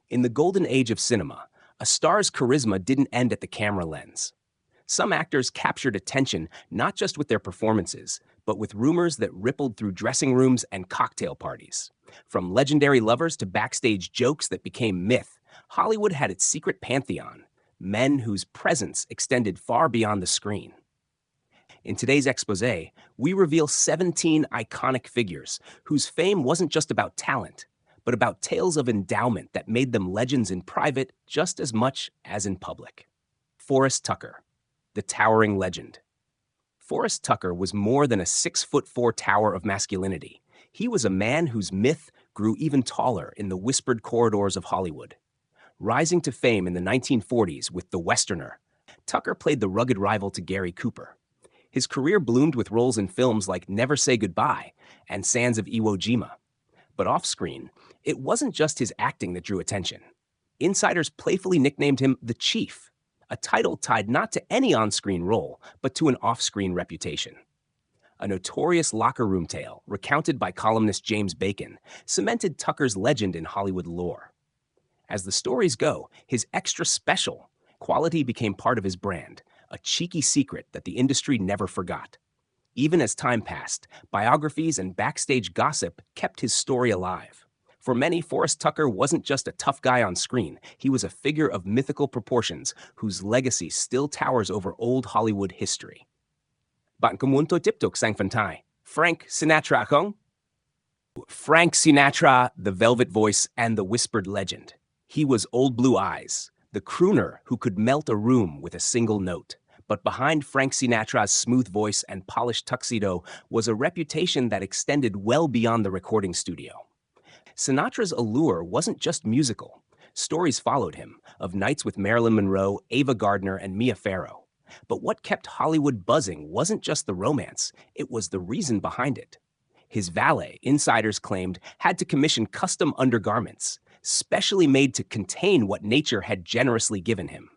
In the golden age of cinema, a star's charisma didn't end at the camera lens. Some actors captured attention not just with their performances, but with rumors that rippled through dressing rooms and cocktail parties. From legendary lovers to backstage jokes that became myth, Hollywood had its secret pantheon, men whose presence extended far beyond the screen. In today's expose, we reveal 17 iconic figures whose fame wasn't just about talent, but about tales of endowment that made them legends in private just as much as in public. Forrest Tucker, the towering legend. Forrest Tucker was more than a 6'4" tower of masculinity. He was a man whose myth grew even taller in the whispered corridors of Hollywood. Rising to fame in the 1940s with The Westerner, Tucker played the rugged rival to Gary Cooper. His career bloomed with roles in films like Never Say Goodbye and Sands of Iwo Jima. But off-screen, it wasn't just his acting that drew attention. Insiders playfully nicknamed him the Chief, a title tied not to any on-screen role, but to an off-screen reputation. A notorious locker room tale, recounted by columnist James Bacon, cemented Tucker's legend in Hollywood lore. As the stories go, his extra special quality became part of his brand, a cheeky secret that the industry never forgot. Even as time passed, biographies and backstage gossip kept his story alive. For many, Forrest Tucker wasn't just a tough guy on screen. He was a figure of mythical proportions whose legacy still towers over old Hollywood history. Bạn có muốn tôi tiếp tục sang phần thai? Frank Sinatra không? Frank Sinatra, the velvet voice and the whispered legend. He was Old Blue Eyes, the crooner who could melt a room with a single note. But behind Frank Sinatra's smooth voice and polished tuxedo was a reputation that extended well beyond the recording studio. Sinatra's allure wasn't just musical. Stories followed him, of nights with Marilyn Monroe, Ava Gardner, and Mia Farrow. But what kept Hollywood buzzing wasn't just the romance, it was the reason behind it. His valet, insiders claimed, had to commission custom undergarments, specially made to contain what nature had generously given him.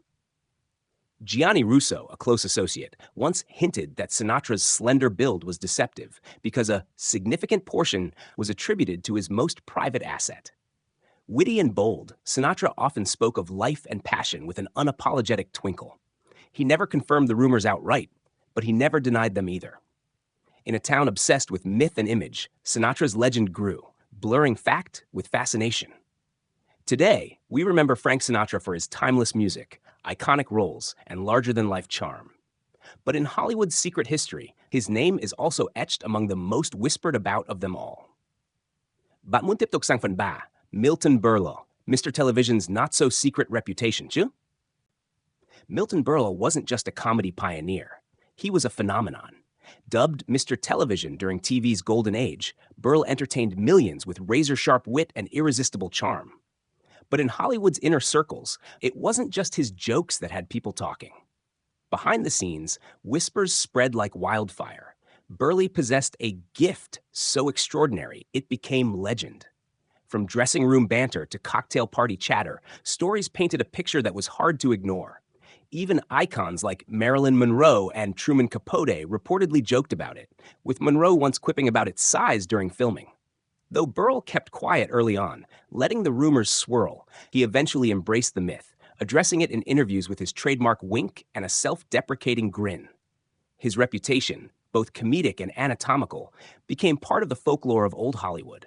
Gianni Russo, a close associate, once hinted that Sinatra's slender build was deceptive because a significant portion was attributed to his most private asset. Witty and bold, Sinatra often spoke of life and passion with an unapologetic twinkle. He never confirmed the rumors outright, but he never denied them either. In a town obsessed with myth and image, Sinatra's legend grew, blurring fact with fascination. Today, we remember Frank Sinatra for his timeless music, iconic roles, and larger-than-life charm. But in Hollywood's secret history, his name is also etched among the most whispered about of them all. Bạn muốn tiếp tục sang phần 3, Milton Berle, Mr. Television's not-so-secret reputation, chứ? Milton Berle wasn't just a comedy pioneer. He was a phenomenon. Dubbed Mr. Television during TV's golden age, Berle entertained millions with razor-sharp wit and irresistible charm. But in Hollywood's inner circles, it wasn't just his jokes that had people talking. Behind the scenes, whispers spread like wildfire. Berle possessed a gift so extraordinary it became legend. From dressing room banter to cocktail party chatter, stories painted a picture that was hard to ignore. Even icons like Marilyn Monroe and Truman Capote reportedly joked about it, with Monroe once quipping about its size during filming. Though Berle kept quiet early on, letting the rumors swirl, he eventually embraced the myth, addressing it in interviews with his trademark wink and a self-deprecating grin. His reputation, both comedic and anatomical, became part of the folklore of old Hollywood.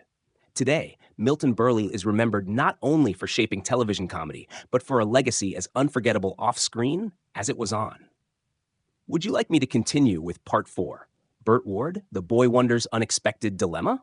Today, Milton Berle is remembered not only for shaping television comedy, but for a legacy as unforgettable off-screen as it was on. Would you like me to continue with Part 4, Burt Ward, the boy wonder's unexpected dilemma?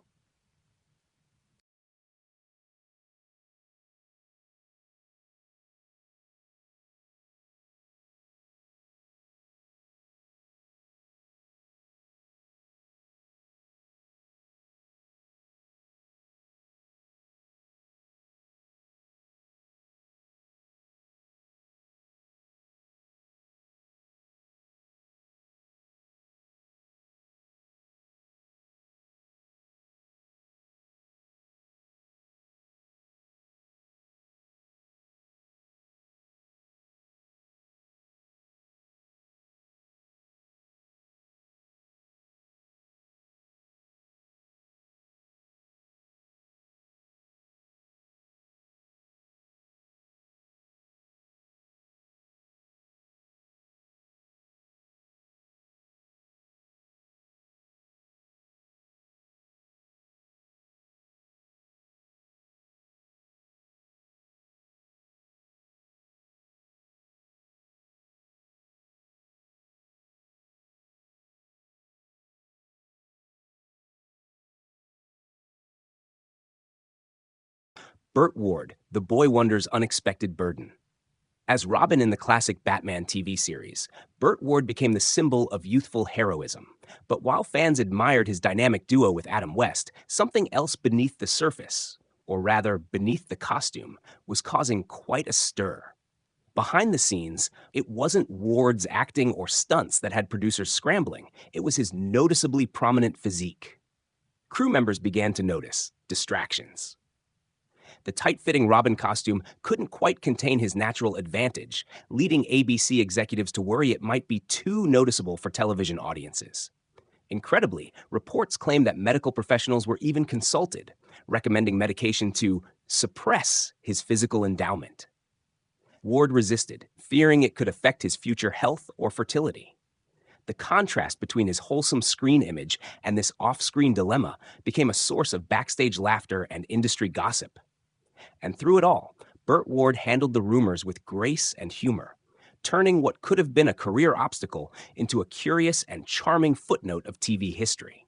Burt Ward, the boy wonder's unexpected burden. As Robin in the classic Batman TV series, Burt Ward became the symbol of youthful heroism. But while fans admired his dynamic duo with Adam West, something else beneath the surface, or rather beneath the costume, was causing quite a stir. Behind the scenes, it wasn't Ward's acting or stunts that had producers scrambling. It was his noticeably prominent physique. Crew members began to notice distractions. The tight-fitting Robin costume couldn't quite contain his natural advantage, leading ABC executives to worry it might be too noticeable for television audiences. Incredibly, reports claim that medical professionals were even consulted, recommending medication to suppress his physical endowment. Ward resisted, fearing it could affect his future health or fertility. The contrast between his wholesome screen image and this off-screen dilemma became a source of backstage laughter and industry gossip. And through it all, Burt Ward handled the rumors with grace and humor, turning what could have been a career obstacle into a curious and charming footnote of TV history.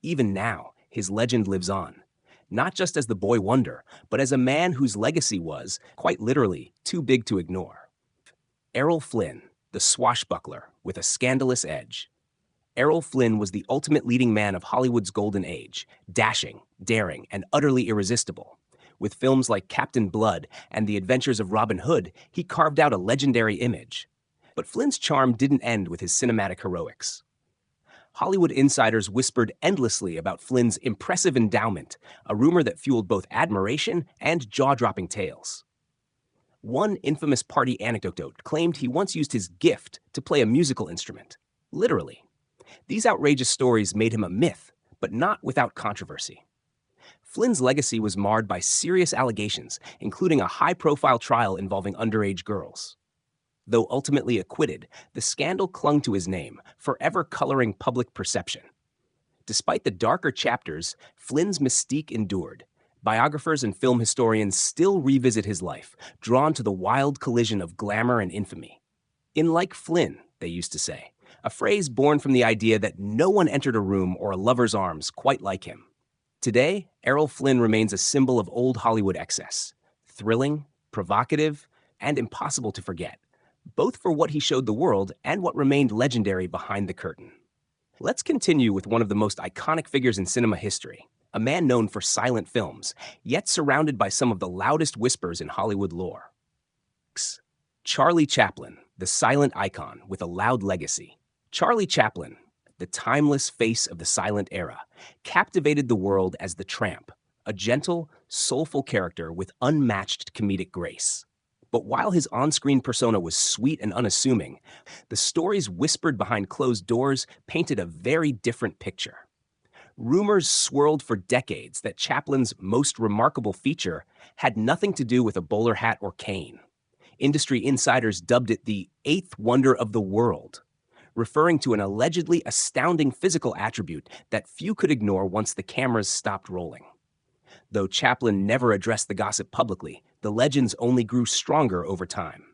Even now, his legend lives on, not just as the boy wonder, but as a man whose legacy was, quite literally, too big to ignore. Errol Flynn, the swashbuckler with a scandalous edge. Errol Flynn was the ultimate leading man of Hollywood's golden age, dashing, daring, and utterly irresistible. With films like Captain Blood and The Adventures of Robin Hood, he carved out a legendary image. But Flynn's charm didn't end with his cinematic heroics. Hollywood insiders whispered endlessly about Flynn's impressive endowment, a rumor that fueled both admiration and jaw-dropping tales. One infamous party anecdote claimed he once used his gift to play a musical instrument, literally. These outrageous stories made him a myth, but not without controversy. Flynn's legacy was marred by serious allegations, including a high-profile trial involving underage girls. Though ultimately acquitted, the scandal clung to his name, forever coloring public perception. Despite the darker chapters, Flynn's mystique endured. Biographers and film historians still revisit his life, drawn to the wild collision of glamour and infamy. In like Flynn, they used to say, a phrase born from the idea that no one entered a room or a lover's arms quite like him. Today, Errol Flynn remains a symbol of old Hollywood excess, thrilling, provocative, and impossible to forget, both for what he showed the world and what remained legendary behind the curtain. Let's continue with one of the most iconic figures in cinema history, a man known for silent films, yet surrounded by some of the loudest whispers in Hollywood lore. Charlie Chaplin, the silent icon with a loud legacy. Charlie Chaplin, the timeless face of the silent era, captivated the world as the Tramp, a gentle, soulful character with unmatched comedic grace. But while his on-screen persona was sweet and unassuming, the stories whispered behind closed doors painted a very different picture. Rumors swirled for decades that Chaplin's most remarkable feature had nothing to do with a bowler hat or cane. Industry insiders dubbed it the eighth wonder of the world, referring to an allegedly astounding physical attribute that few could ignore once the cameras stopped rolling. Though Chaplin never addressed the gossip publicly, the legends only grew stronger over time.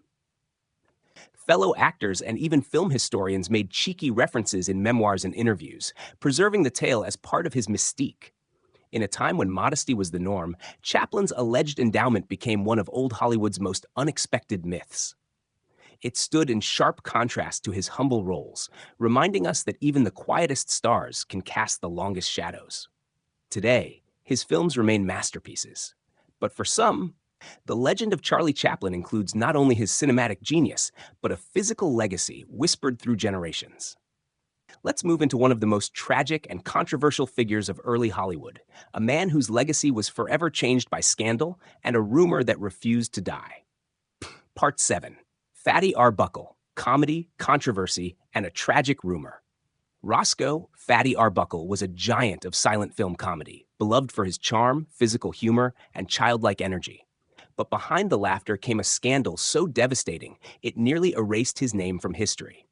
Fellow actors and even film historians made cheeky references in memoirs and interviews, preserving the tale as part of his mystique. In a time when modesty was the norm, Chaplin's alleged endowment became one of old Hollywood's most unexpected myths. It stood in sharp contrast to his humble roles, reminding us that even the quietest stars can cast the longest shadows. Today, his films remain masterpieces. But for some, the legend of Charlie Chaplin includes not only his cinematic genius, but a physical legacy whispered through generations. Let's move into one of the most tragic and controversial figures of early Hollywood, a man whose legacy was forever changed by scandal and a rumor that refused to die. Part 7. Fatty Arbuckle, Comedy, Controversy, and a Tragic Rumor. Roscoe Fatty Arbuckle was a giant of silent film comedy, beloved for his charm, physical humor, and childlike energy. But behind the laughter came a scandal so devastating it nearly erased his name from history.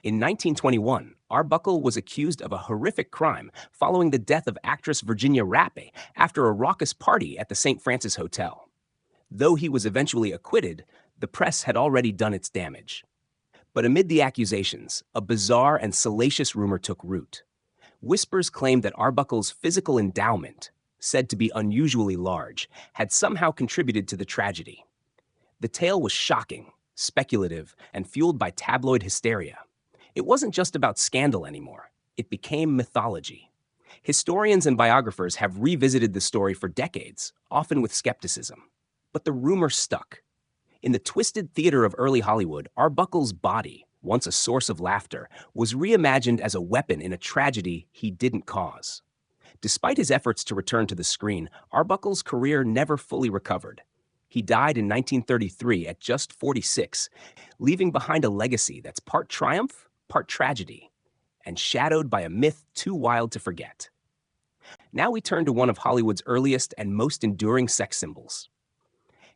In 1921, Arbuckle was accused of a horrific crime following the death of actress Virginia Rappe after a raucous party at the St. Francis Hotel. Though he was eventually acquitted, the press had already done its damage. But amid the accusations, a bizarre and salacious rumor took root. Whispers claimed that Arbuckle's physical endowment, said to be unusually large, had somehow contributed to the tragedy. The tale was shocking, speculative, and fueled by tabloid hysteria. It wasn't just about scandal anymore. It became mythology. Historians and biographers have revisited the story for decades, often with skepticism. But the rumor stuck. In the twisted theater of early Hollywood, Arbuckle's body, once a source of laughter, was reimagined as a weapon in a tragedy he didn't cause. Despite his efforts to return to the screen, Arbuckle's career never fully recovered. He died in 1933 at just 46, leaving behind a legacy that's part triumph, part tragedy, and shadowed by a myth too wild to forget. Now we turn to one of Hollywood's earliest and most enduring sex symbols.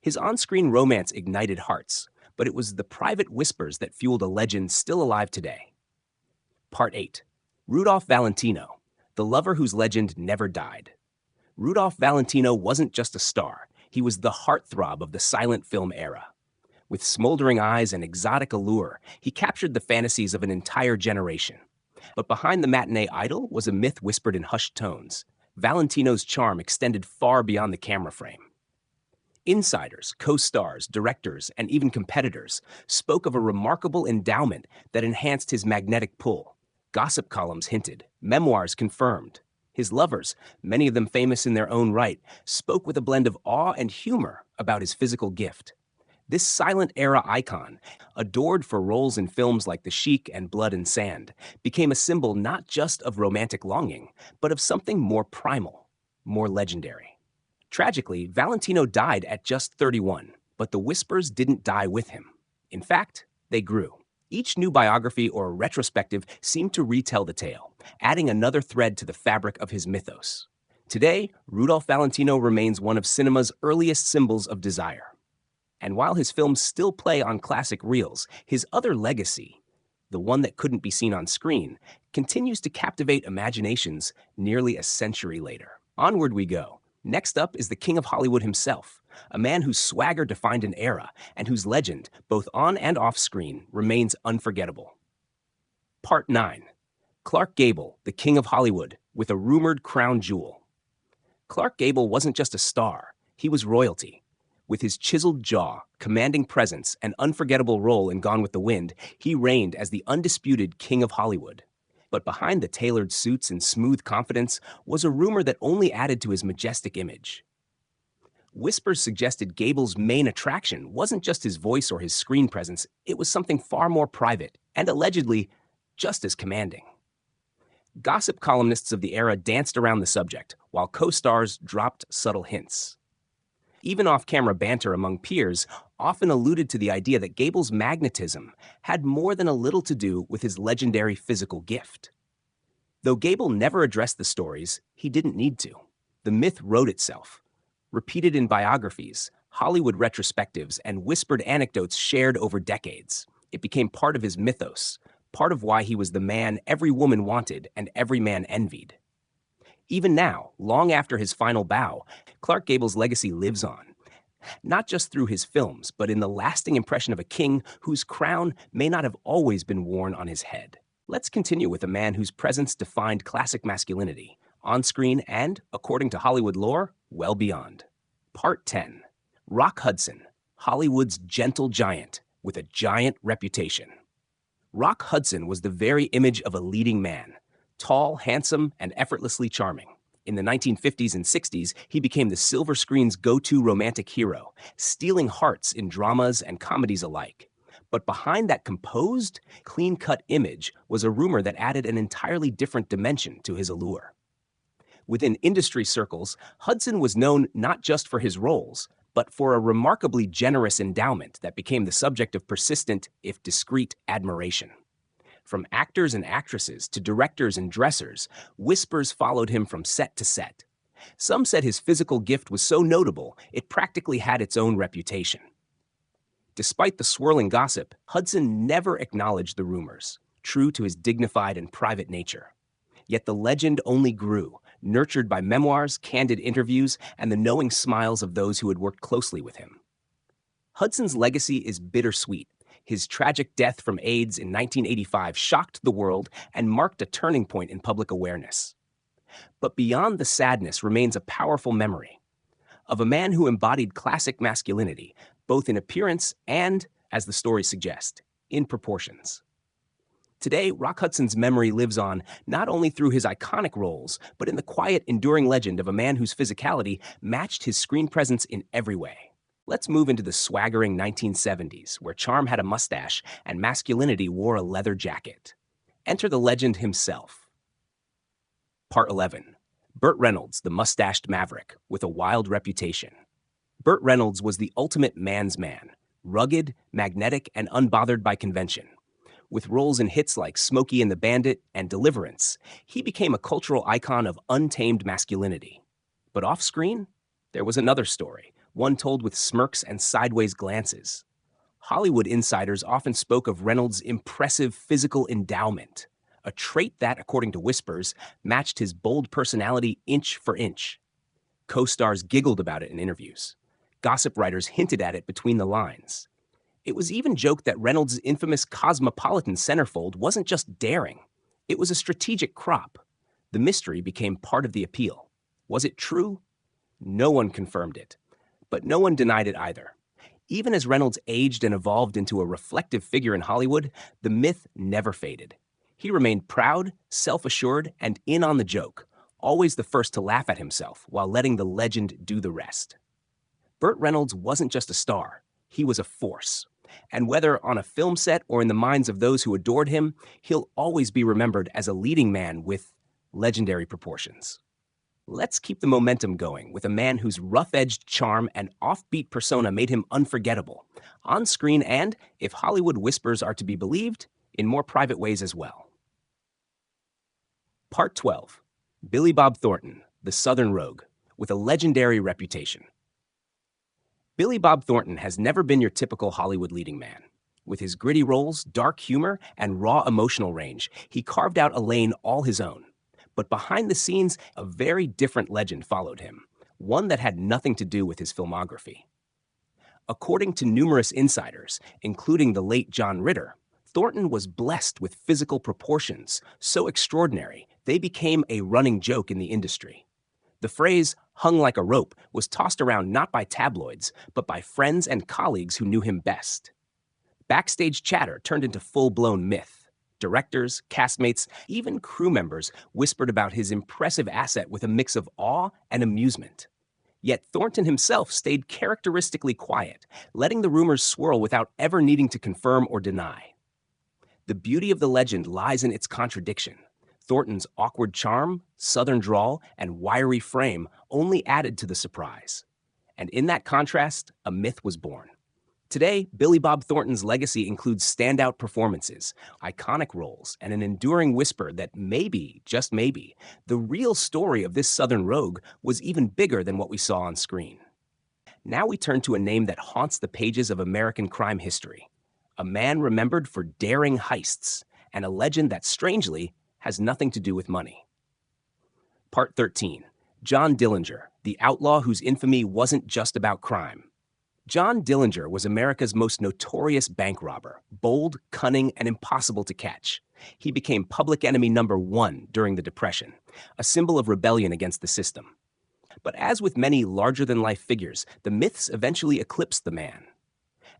His on-screen romance ignited hearts, but it was the private whispers that fueled a legend still alive today. Part 8. Rudolph Valentino, the lover whose legend never died. Rudolph Valentino wasn't just a star, he was the heartthrob of the silent film era. With smoldering eyes and exotic allure, he captured the fantasies of an entire generation. But behind the matinee idol was a myth whispered in hushed tones. Valentino's charm extended far beyond the camera frame. Insiders, co-stars, directors, and even competitors spoke of a remarkable endowment that enhanced his magnetic pull. Gossip columns hinted, memoirs confirmed. His lovers, many of them famous in their own right, spoke with a blend of awe and humor about his physical gift. This silent era icon, adored for roles in films like The Sheik and Blood and Sand, became a symbol not just of romantic longing, but of something more primal, more legendary. Tragically, Valentino died at just 31, but the whispers didn't die with him. In fact, they grew. Each new biography or retrospective seemed to retell the tale, adding another thread to the fabric of his mythos. Today, Rudolph Valentino remains one of cinema's earliest symbols of desire. And while his films still play on classic reels, his other legacy, the one that couldn't be seen on screen, continues to captivate imaginations nearly a century later. Onward we go. Next up is the King of Hollywood himself, a man whose swagger defined an era and whose legend, both on and off screen, remains unforgettable. Part 9. Clark Gable, the King of Hollywood, with a rumored crown jewel. Clark Gable wasn't just a star, he was royalty. With his chiseled jaw, commanding presence, and unforgettable role in Gone with the Wind, he reigned as the undisputed King of Hollywood. But behind the tailored suits and smooth confidence was a rumor that only added to his majestic image. Whispers suggested Gable's main attraction wasn't just his voice or his screen presence, it was something far more private, and allegedly, just as commanding. Gossip columnists of the era danced around the subject, while co-stars dropped subtle hints. Even off-camera banter among peers often alluded to the idea that Gable's magnetism had more than a little to do with his legendary physical gift. Though Gable never addressed the stories, he didn't need to. The myth wrote itself. Repeated in biographies, Hollywood retrospectives, and whispered anecdotes shared over decades. It became part of his mythos, part of why he was the man every woman wanted and every man envied. Even now, long after his final bow, Clark Gable's legacy lives on. Not just through his films, but in the lasting impression of a king whose crown may not have always been worn on his head. Let's continue with a man whose presence defined classic masculinity, on screen and, according to Hollywood lore, well beyond. Part 10. Rock Hudson, Hollywood's gentle giant with a giant reputation. Rock Hudson was the very image of a leading man. Tall, handsome, and effortlessly charming. In the 1950s and 60s, he became the silver screen's go-to romantic hero, stealing hearts in dramas and comedies alike. But behind that composed, clean-cut image was a rumor that added an entirely different dimension to his allure. Within industry circles, Hudson was known not just for his roles, but for a remarkably generous endowment that became the subject of persistent, if discreet, admiration. From actors and actresses to directors and dressers, whispers followed him from set to set. Some said his physical gift was so notable, it practically had its own reputation. Despite the swirling gossip, Hudson never acknowledged the rumors, true to his dignified and private nature. Yet the legend only grew, nurtured by memoirs, candid interviews, and the knowing smiles of those who had worked closely with him. Hudson's legacy is bittersweet. His tragic death from AIDS in 1985 shocked the world and marked a turning point in public awareness. But beyond the sadness remains a powerful memory of a man who embodied classic masculinity, both in appearance and, as the stories suggest, in proportions. Today, Rock Hudson's memory lives on not only through his iconic roles, but in the quiet, enduring legend of a man whose physicality matched his screen presence in every way. Let's move into the swaggering 1970s, where charm had a mustache and masculinity wore a leather jacket. Enter the legend himself. Part 11. Burt Reynolds, the mustached maverick, with a wild reputation. Burt Reynolds was the ultimate man's man, rugged, magnetic, and unbothered by convention. With roles in hits like Smokey and the Bandit and Deliverance, he became a cultural icon of untamed masculinity. But off-screen, there was another story, one told with smirks and sideways glances. Hollywood insiders often spoke of Reynolds' impressive physical endowment, a trait that, according to whispers, matched his bold personality inch for inch. Co-stars giggled about it in interviews. Gossip writers hinted at it between the lines. It was even joked that Reynolds' infamous cosmopolitan centerfold wasn't just daring. It was a strategic crop. The mystery became part of the appeal. Was it true? No one confirmed it. But no one denied it either. Even as Reynolds aged and evolved into a reflective figure in Hollywood, the myth never faded. He remained proud, self-assured, and in on the joke, always the first to laugh at himself while letting the legend do the rest. Burt Reynolds wasn't just a star. He was a force. And whether on a film set or in the minds of those who adored him, he'll always be remembered as a leading man with legendary proportions. Let's keep the momentum going with a man whose rough-edged charm and offbeat persona made him unforgettable, on screen and, if Hollywood whispers are to be believed, in more private ways as well. Part 12. Billy Bob Thornton, the Southern Rogue, with a legendary reputation. Billy Bob Thornton has never been your typical Hollywood leading man. With his gritty roles, dark humor, and raw emotional range, he carved out a lane all his own. But behind the scenes, a very different legend followed him, one that had nothing to do with his filmography. According to numerous insiders, including the late John Ritter, Thornton was blessed with physical proportions so extraordinary they became a running joke in the industry. The phrase, hung like a rope, was tossed around not by tabloids, but by friends and colleagues who knew him best. Backstage chatter turned into full-blown myth. Directors, castmates, even crew members whispered about his impressive asset with a mix of awe and amusement. Yet Thornton himself stayed characteristically quiet, letting the rumors swirl without ever needing to confirm or deny. The beauty of the legend lies in its contradiction. Thornton's awkward charm, southern drawl, and wiry frame only added to the surprise. And in that contrast, a myth was born. Today, Billy Bob Thornton's legacy includes standout performances, iconic roles, and an enduring whisper that maybe, just maybe, the real story of this Southern rogue was even bigger than what we saw on screen. Now we turn to a name that haunts the pages of American crime history. A man remembered for daring heists, and a legend that, strangely, has nothing to do with money. Part 13. John Dillinger, the outlaw whose infamy wasn't just about crime. John Dillinger was America's most notorious bank robber, bold, cunning, and impossible to catch. He became public enemy number one during the Depression, a symbol of rebellion against the system. But as with many larger-than-life figures, the myths eventually eclipsed the man.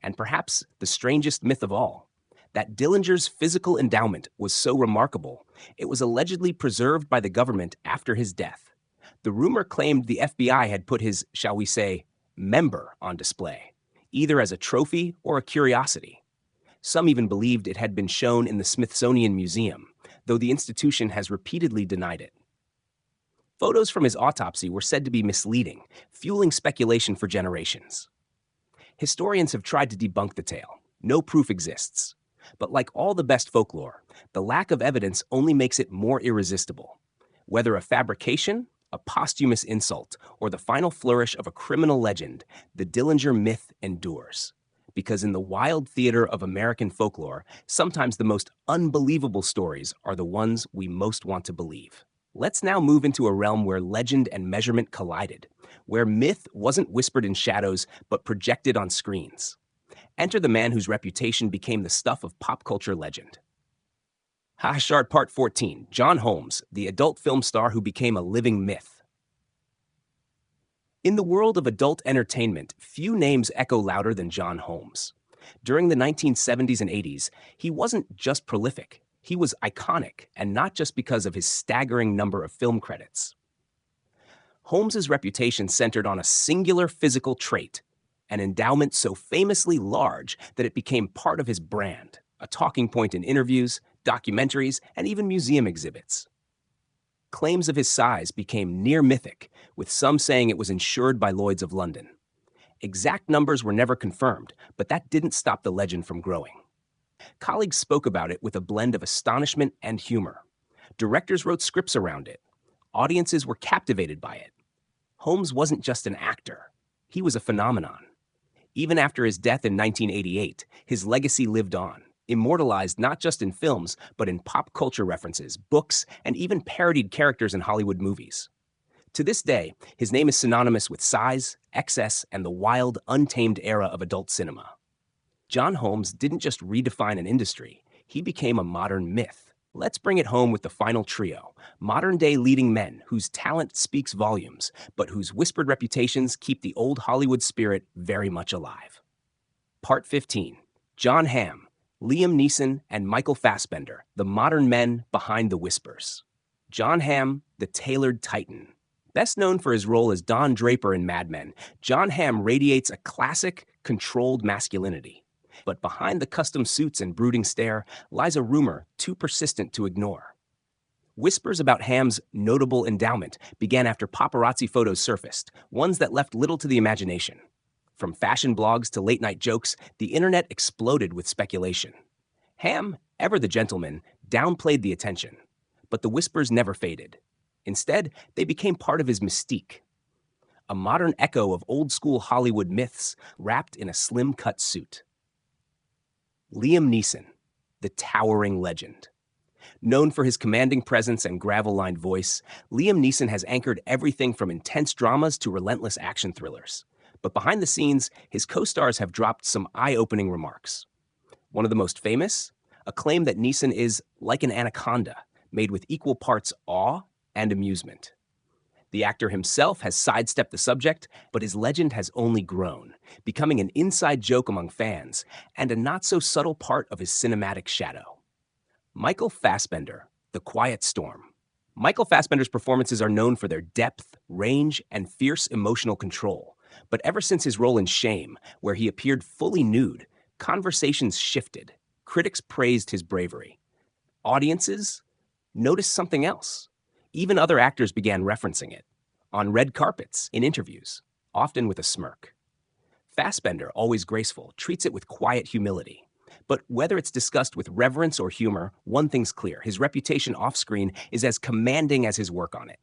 And perhaps the strangest myth of all, that Dillinger's physical endowment was so remarkable, it was allegedly preserved by the government after his death. The rumor claimed the FBI had put his, shall we say, member on display, either as a trophy or a curiosity. Some even believed it had been shown in the Smithsonian Museum, though the institution has repeatedly denied it. Photos from his autopsy were said to be misleading, fueling speculation for generations. Historians have tried to debunk the tale. No proof exists. But like all the best folklore, the lack of evidence only makes it more irresistible. Whether a fabrication, a posthumous insult, or the final flourish of a criminal legend, the Dillinger myth endures. Because in the wild theater of American folklore, sometimes the most unbelievable stories are the ones we most want to believe. Let's now move into a realm where legend and measurement collided, where myth wasn't whispered in shadows but projected on screens. Enter the man whose reputation became the stuff of pop culture legend. Hashart Part 14, John Holmes, the adult film star who became a living myth. In the world of adult entertainment, few names echo louder than John Holmes. During the 1970s and 80s, he wasn't just prolific, he was iconic, and not just because of his staggering number of film credits. Holmes's reputation centered on a singular physical trait, an endowment so famously large that it became part of his brand, a talking point in interviews, documentaries, and even museum exhibits. Claims of his size became near mythic, with some saying it was insured by Lloyd's of London. Exact numbers were never confirmed, but that didn't stop the legend from growing. Colleagues spoke about it with a blend of astonishment and humor. Directors wrote scripts around it. Audiences were captivated by it. Holmes wasn't just an actor. He was a phenomenon. Even after his death in 1988, his legacy lived on, immortalized not just in films, but in pop culture references, books, and even parodied characters in Hollywood movies. To this day, his name is synonymous with size, excess, and the wild, untamed era of adult cinema. John Holmes didn't just redefine an industry, he became a modern myth. Let's bring it home with the final trio, modern-day leading men whose talent speaks volumes, but whose whispered reputations keep the old Hollywood spirit very much alive. Part 15, John Hamm, Liam Neeson, and Michael Fassbender, the modern men behind the whispers. John Hamm, the tailored titan. Best known for his role as Don Draper in Mad Men, John Hamm radiates a classic, controlled masculinity. But behind the custom suits and brooding stare lies a rumor too persistent to ignore. Whispers about Hamm's notable endowment began after paparazzi photos surfaced, ones that left little to the imagination. From fashion blogs to late-night jokes, the internet exploded with speculation. Hamm, ever the gentleman, downplayed the attention. But the whispers never faded. Instead, they became part of his mystique. A modern echo of old-school Hollywood myths wrapped in a slim-cut suit. Liam Neeson, the towering legend. Known for his commanding presence and gravel-lined voice, Liam Neeson has anchored everything from intense dramas to relentless action thrillers. But behind the scenes, his co-stars have dropped some eye-opening remarks. One of the most famous? A claim that Neeson is like an anaconda, made with equal parts awe and amusement. The actor himself has sidestepped the subject, but his legend has only grown, becoming an inside joke among fans and a not-so-subtle part of his cinematic shadow. Michael Fassbender, the quiet storm. Michael Fassbender's performances are known for their depth, range, and fierce emotional control. But ever since his role in Shame, where he appeared fully nude, conversations shifted. Critics praised his bravery. Audiences noticed something else. Even other actors began referencing it. On red carpets, in interviews, often with a smirk. Fassbender, always graceful, treats it with quiet humility. But whether it's discussed with reverence or humor, one thing's clear. His reputation off-screen is as commanding as his work on it.